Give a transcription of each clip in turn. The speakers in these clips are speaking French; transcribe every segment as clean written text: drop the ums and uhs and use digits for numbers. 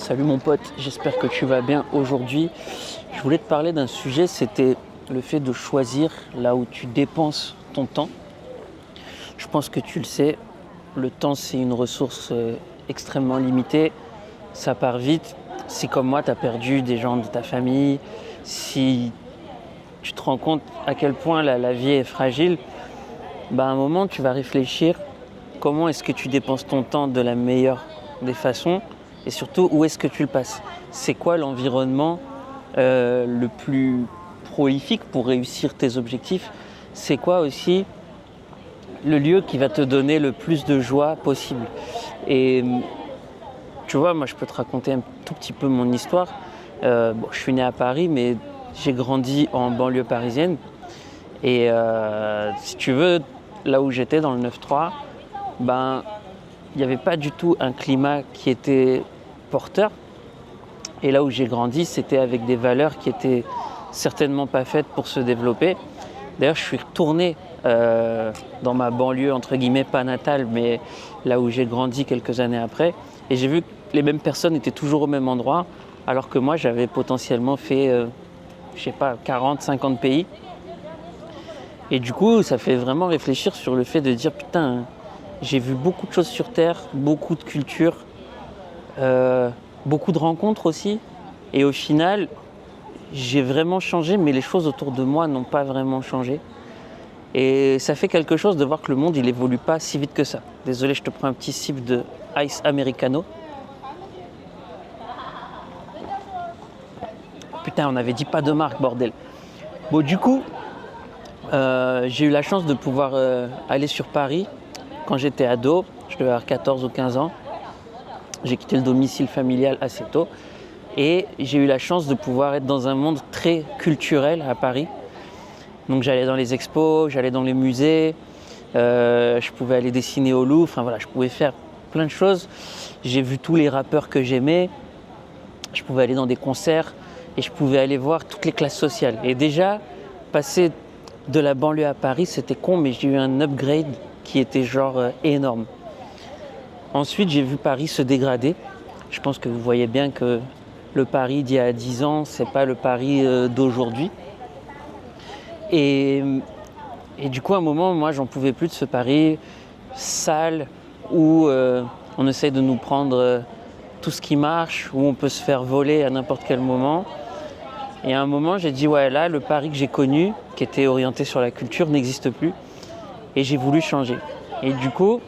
Salut mon pote, j'espère que tu vas bien aujourd'hui. Je voulais te parler d'un sujet, c'était le fait de choisir là où tu dépenses ton temps. Je pense que tu le sais, le temps c'est une ressource extrêmement limitée, ça part vite. Si comme moi tu as perdu des gens de ta famille, si tu te rends compte à quel point la vie est fragile, à un moment tu vas réfléchir comment est-ce que tu dépenses ton temps de la meilleure des façons et surtout où est-ce que tu le passes. C'est quoi l'environnement le plus prolifique pour réussir tes objectifs? C'est quoi aussi le lieu qui va te donner le plus de joie possible? Et tu vois, moi je peux te raconter un tout petit peu mon histoire. Je suis né à Paris, mais j'ai grandi en banlieue parisienne. Et si tu veux, là où j'étais dans le 9-3, il n'y avait pas du tout un climat qui était porteur. Et là où j'ai grandi, c'était avec des valeurs qui étaient certainement pas faites pour se développer. D'ailleurs, je suis retourné dans ma banlieue, entre guillemets, pas natale, mais là où j'ai grandi quelques années après. Et j'ai vu que les mêmes personnes étaient toujours au même endroit, alors que moi, j'avais potentiellement fait, 40, 50 pays. Et du coup, ça fait vraiment réfléchir sur le fait de dire, putain, j'ai vu beaucoup de choses sur Terre, beaucoup de cultures, beaucoup de rencontres aussi. Et au final, j'ai vraiment changé, mais les choses autour de moi n'ont pas vraiment changé. Et ça fait quelque chose de voir que le monde, il évolue pas si vite que ça. Désolé, je te prends un petit sip de Ice Americano. Putain, on avait dit pas de marque, bordel. Bon, du coup, j'ai eu la chance de pouvoir aller sur Paris quand j'étais ado. Je devais avoir 14 ou 15 ans. J'ai quitté le domicile familial assez tôt. Et j'ai eu la chance de pouvoir être dans un monde très culturel à Paris. Donc j'allais dans les expos, j'allais dans les musées, je pouvais aller dessiner au Louvre, enfin voilà, je pouvais faire plein de choses. J'ai vu tous les rappeurs que j'aimais, je pouvais aller dans des concerts et je pouvais aller voir toutes les classes sociales. Et déjà, passer de la banlieue à Paris, c'était con, mais j'ai eu un upgrade qui était énorme. Ensuite, j'ai vu Paris se dégrader. Je pense que vous voyez bien que le Paris d'il y a 10 ans, c'est pas le Paris d'aujourd'hui. Et du coup, à un moment, moi, j'en pouvais plus de ce Paris sale où on essaye de nous prendre tout ce qui marche, où on peut se faire voler à n'importe quel moment. Et à un moment, j'ai dit, ouais, là, le Paris que j'ai connu, qui était orienté sur la culture, n'existe plus. Et j'ai voulu changer. Et du coup,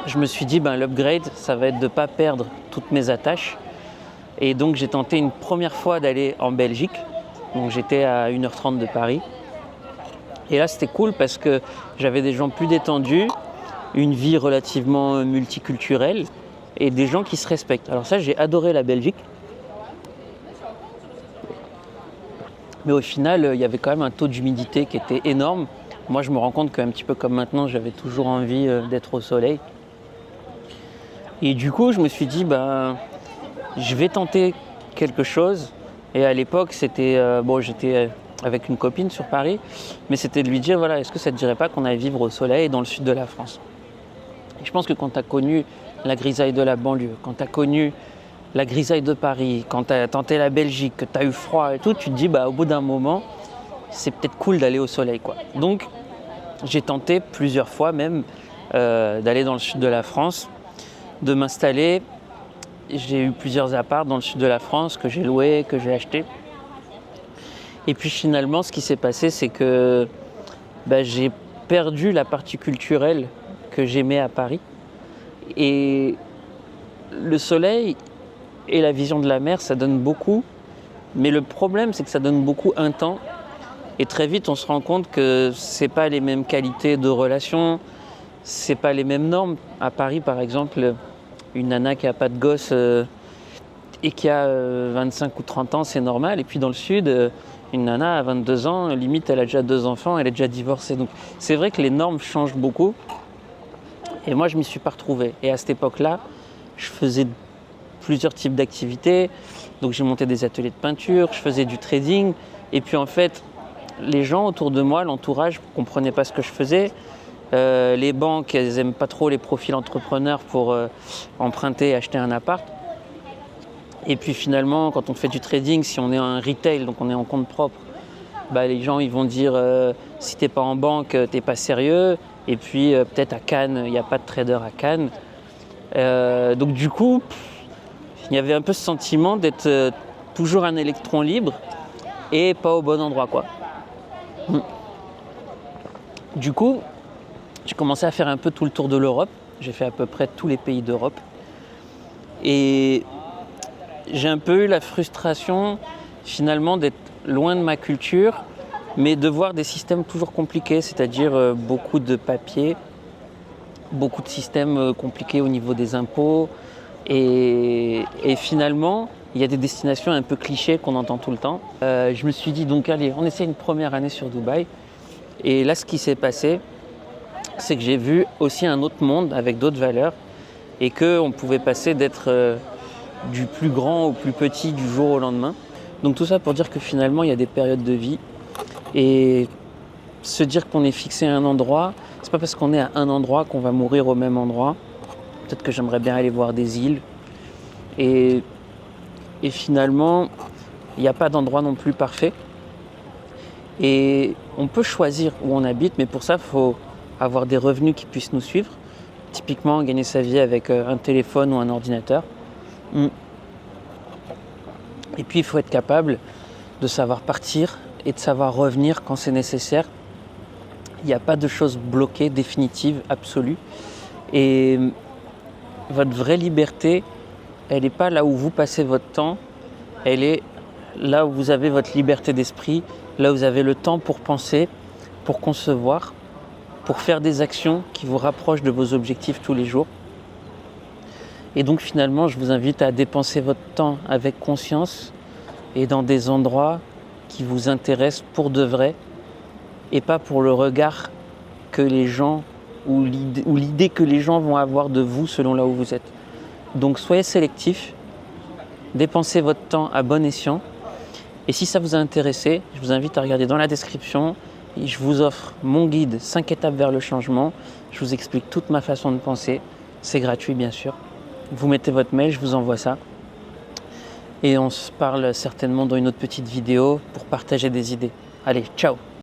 je me suis dit, l'upgrade, ça va être de ne pas perdre toutes mes attaches. Et donc, j'ai tenté une première fois d'aller en Belgique. Donc, j'étais à 1h30 de Paris. Et là, c'était cool parce que j'avais des gens plus détendus, une vie relativement multiculturelle et des gens qui se respectent. Alors ça, j'ai adoré la Belgique. Mais au final, il y avait quand même un taux d'humidité qui était énorme. Moi, je me rends compte qu'un petit peu comme maintenant, j'avais toujours envie d'être au soleil. Et du coup, je me suis dit, je vais tenter quelque chose. Et à l'époque, c'était j'étais avec une copine sur Paris, mais c'était de lui dire, voilà, est-ce que ça ne te dirait pas qu'on aille vivre au soleil dans le sud de la France? Et je pense que quand tu as connu la grisaille de la banlieue, quand tu as connu la grisaille de Paris, quand tu as tenté la Belgique, que tu as eu froid et tout, tu te dis, au bout d'un moment, c'est peut-être cool d'aller au soleil, quoi. Donc, j'ai tenté plusieurs fois même d'aller dans le sud de la France, de m'installer. J'ai eu plusieurs apparts dans le sud de la France que j'ai loués, que j'ai achetés. Et puis finalement, ce qui s'est passé, c'est que j'ai perdu la partie culturelle que j'aimais à Paris. Et le soleil et la vision de la mer, ça donne beaucoup. Mais le problème, c'est que ça donne beaucoup un temps. Et très vite, on se rend compte que c'est pas les mêmes qualités de relations, c'est pas les mêmes normes. À Paris, par exemple, une nana qui a pas de gosse et qui a 25 ou 30 ans, c'est normal. Et puis dans le sud, une nana à 22 ans, limite, elle a déjà 2 enfants, elle est déjà divorcée. Donc c'est vrai que les normes changent beaucoup. Et moi, je m'y suis pas retrouvé. Et à cette époque-là, je faisais plusieurs types d'activités. Donc j'ai monté des ateliers de peinture, je faisais du trading. Et puis en fait, les gens autour de moi, l'entourage, ne comprenaient pas ce que je faisais. Les banques, elles n'aiment pas trop les profils entrepreneurs pour emprunter et acheter un appart. Et puis finalement, quand on fait du trading, si on est un retail, donc on est en compte propre, les gens ils vont dire si t'es pas en banque, t'es pas sérieux. Et puis peut-être à Cannes, il n'y a pas de trader à Cannes. Donc du coup, il y avait un peu ce sentiment d'être toujours un électron libre et pas au bon endroit, quoi. Du coup, j'ai commencé à faire un peu tout le tour de l'Europe. J'ai fait à peu près tous les pays d'Europe. Et j'ai un peu eu la frustration finalement d'être loin de ma culture, mais de voir des systèmes toujours compliqués, c'est-à-dire beaucoup de papiers, beaucoup de systèmes compliqués au niveau des impôts. Et finalement, il y a des destinations un peu clichés qu'on entend tout le temps. Je me suis dit donc allez, on essaie une première année sur Dubaï. Et là, ce qui s'est passé, c'est que j'ai vu aussi un autre monde avec d'autres valeurs et qu'on pouvait passer d'être du plus grand au plus petit du jour au lendemain. Donc tout ça pour dire que finalement, il y a des périodes de vie. Et se dire qu'on est fixé à un endroit, c'est pas parce qu'on est à un endroit qu'on va mourir au même endroit. Peut-être que j'aimerais bien aller voir des îles. Et finalement, il n'y a pas d'endroit non plus parfait. Et on peut choisir où on habite, mais pour ça, il faut avoir des revenus qui puissent nous suivre. Typiquement, gagner sa vie avec un téléphone ou un ordinateur. Et puis, il faut être capable de savoir partir et de savoir revenir quand c'est nécessaire. Il n'y a pas de choses bloquées, définitives, absolues. Et votre vraie liberté, elle n'est pas là où vous passez votre temps, elle est là où vous avez votre liberté d'esprit, là où vous avez le temps pour penser, pour concevoir, pour faire des actions qui vous rapprochent de vos objectifs tous les jours. Et donc finalement, je vous invite à dépenser votre temps avec conscience et dans des endroits qui vous intéressent pour de vrai et pas pour le regard que les gens ou l'idée que les gens vont avoir de vous selon là où vous êtes. Donc soyez sélectifs, dépensez votre temps à bon escient. Et si ça vous a intéressé, je vous invite à regarder dans la description. Et je vous offre mon guide 5 étapes vers le changement. Je vous explique toute ma façon de penser. C'est gratuit bien sûr. Vous mettez votre mail, je vous envoie ça. Et on se parle certainement dans une autre petite vidéo pour partager des idées. Allez, ciao!